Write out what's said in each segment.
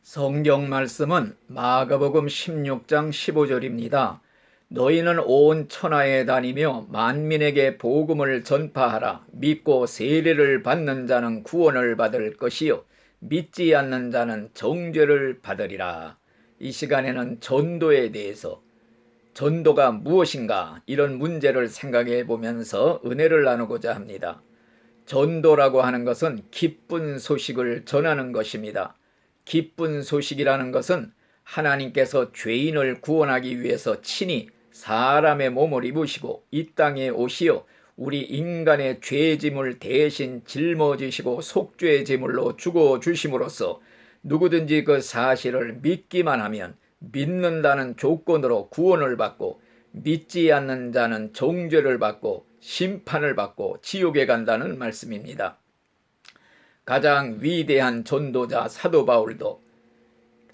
성경 말씀은 마가복음 16장 15절입니다. 너희는 온 천하에 다니며 만민에게 복음을 전파하라. 믿고 세례를 받는 자는 구원을 받을 것이요 믿지 않는 자는 정죄를 받으리라. 이 시간에는 전도에 대해서, 전도가 무엇인가, 이런 문제를 생각해 보면서 은혜를 나누고자 합니다. 전도라고 하는 것은 기쁜 소식을 전하는 것입니다. 기쁜 소식이라는 것은 하나님께서 죄인을 구원하기 위해서 친히 사람의 몸을 입으시고 이 땅에 오시어 우리 인간의 죄짐을 대신 짊어지시고 속죄의 제물로 죽어주심으로써 누구든지 그 사실을 믿기만 하면 믿는다는 조건으로 구원을 받고, 믿지 않는 자는 정죄를 받고 심판을 받고 지옥에 간다는 말씀입니다. 가장 위대한 전도자 사도 바울도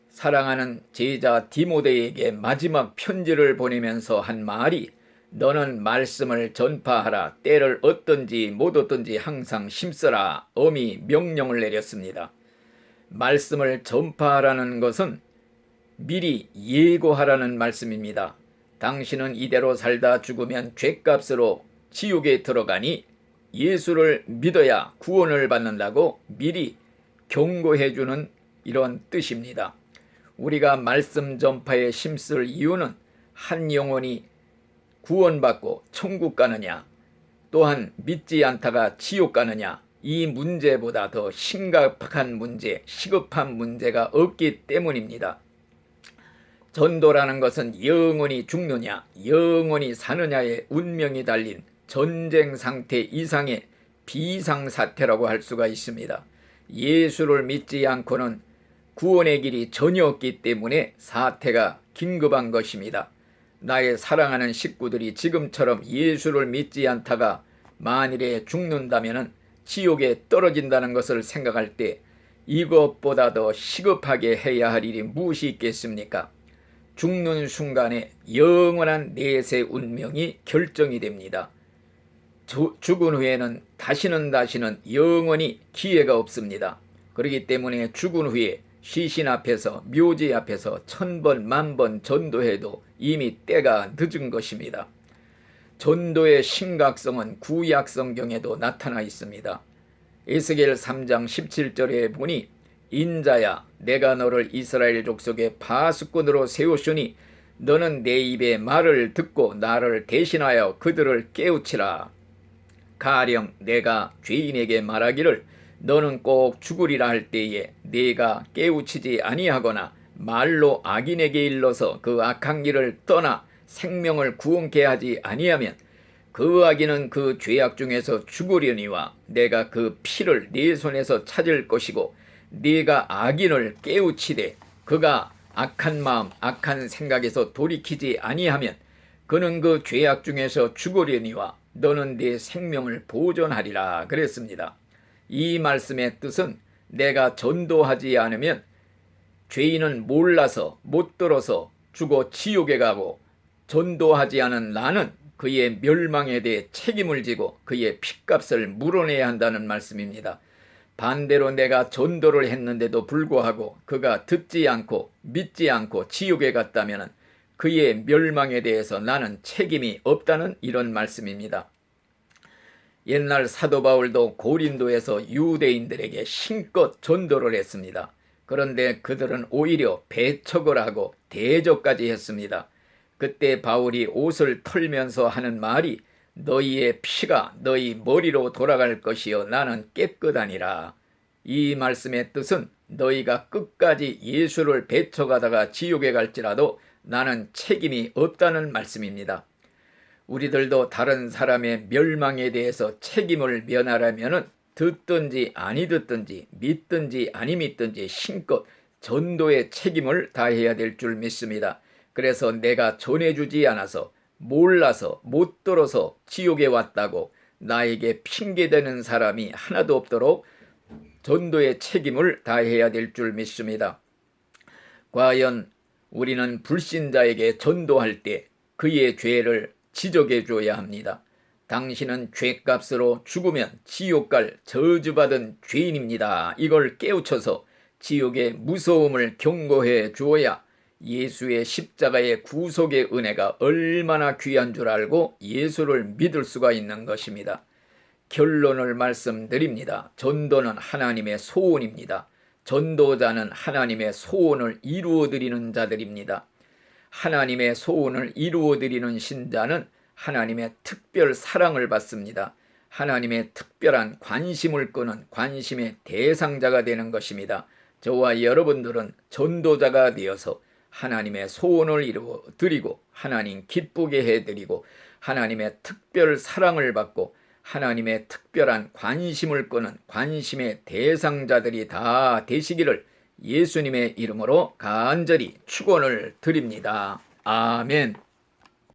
사랑하는 제자 디모데에게 마지막 편지를 보내면서 한 말이 너는 말씀을 전파하라. 때를 얻든지 못 얻든지 항상 힘써라. 엄히 명령을 내렸습니다. 말씀을 전파하라는 것은 미리 예고하라는 말씀입니다. 당신은 이대로 살다 죽으면 죗값으로 지옥에 들어가니 예수를 믿어야 구원을 받는다고 미리 경고해주는 이런 뜻입니다. 우리가 말씀 전파에 힘쓸 이유는 한 영혼이 구원받고 천국 가느냐, 또한 믿지 않다가 지옥 가느냐, 이 문제보다 더 심각한 문제, 시급한 문제가 없기 때문입니다. 전도라는 것은 영원히 죽느냐, 영원히 사느냐의 운명이 달린 전쟁 상태 이상의 비상사태라고 할 수가 있습니다. 예수를 믿지 않고는 구원의 길이 전혀 없기 때문에 사태가 긴급한 것입니다. 나의 사랑하는 식구들이 지금처럼 예수를 믿지 않다가 만일에 죽는다면 지옥에 떨어진다는 것을 생각할 때 이것보다 더 시급하게 해야 할 일이 무엇이 있겠습니까? 죽는 순간에 영원한 내세 운명이 결정이 됩니다. 죽은 후에는 다시는 영원히 기회가 없습니다. 그렇기 때문에 죽은 후에 시신 앞에서, 묘지 앞에서 1000번 만번 전도해도 이미 때가 늦은 것입니다. 전도의 심각성은 구약 성경에도 나타나 있습니다. 에스겔 3장 17절에 보니 인자야, 내가 너를 이스라엘 족속의 파수꾼으로 세우시니 너는 내 입의 말을 듣고 나를 대신하여 그들을 깨우치라. 가령 내가 죄인에게 말하기를 너는 꼭 죽으리라 할 때에 네가 깨우치지 아니하거나 말로 악인에게 일러서 그 악한 길을 떠나 생명을 구원케 하지 아니하면 그 악인은 그 죄악 중에서 죽으려니와 내가 그 피를 네 손에서 찾을 것이고 네가 악인을 깨우치되 그가 악한 마음, 악한 생각에서 돌이키지 아니하면 그는 그 죄악 중에서 죽으려니와 너는 네 생명을 보존하리라 그랬습니다. 이 말씀의 뜻은 내가 전도하지 않으면 죄인은 몰라서 못 들어서 죽어 지옥에 가고, 전도하지 않은 나는 그의 멸망에 대해 책임을 지고 그의 핏값을 물어내야 한다는 말씀입니다. 반대로 내가 전도를 했는데도 불구하고 그가 듣지 않고 믿지 않고 지옥에 갔다면 그의 멸망에 대해서 나는 책임이 없다는 이런 말씀입니다. 옛날 사도 바울도 고린도에서 유대인들에게 힘껏 전도를 했습니다. 그런데 그들은 오히려 배척을 하고 대적까지 했습니다. 그때 바울이 옷을 털면서 하는 말이 너희의 피가 너희 머리로 돌아갈 것이요 나는 깨끗하니라. 이 말씀의 뜻은 너희가 끝까지 예수를 배척하다가 지옥에 갈지라도 나는 책임이 없다는 말씀입니다. 우리들도 다른 사람의 멸망에 대해서 책임을 면하려면 듣든지 아니 듣든지 믿든지 아니 믿든지 힘껏 전도의 책임을 다해야 될 줄 믿습니다. 그래서 내가 전해주지 않아서, 몰라서, 못 들어서 지옥에 왔다고 나에게 핑계대는 사람이 하나도 없도록 전도의 책임을 다해야 될 줄 믿습니다. 과연 우리는 불신자에게 전도할 때 그의 죄를 지적해 줘야 합니다. 당신은 죄값으로 죽으면 지옥 갈 저주받은 죄인입니다. 이걸 깨우쳐서 지옥의 무서움을 경고해 주어야 예수의 십자가의 구속의 은혜가 얼마나 귀한 줄 알고 예수를 믿을 수가 있는 것입니다. 결론을 말씀드립니다. 전도는 하나님의 소원입니다. 전도자는 하나님의 소원을 이루어드리는 자들입니다. 하나님의 소원을 이루어드리는 신자는 하나님의 특별 사랑을 받습니다. 하나님의 특별한 관심을 끄는 관심의 대상자가 되는 것입니다. 저와 여러분들은 전도자가 되어서 하나님의 소원을 이루어드리고 하나님 기쁘게 해드리고 하나님의 특별 사랑을 받고 하나님의 특별한 관심을 끄는 관심의 대상자들이 다 되시기를 예수님의 이름으로 간절히 축원을 드립니다. 아멘.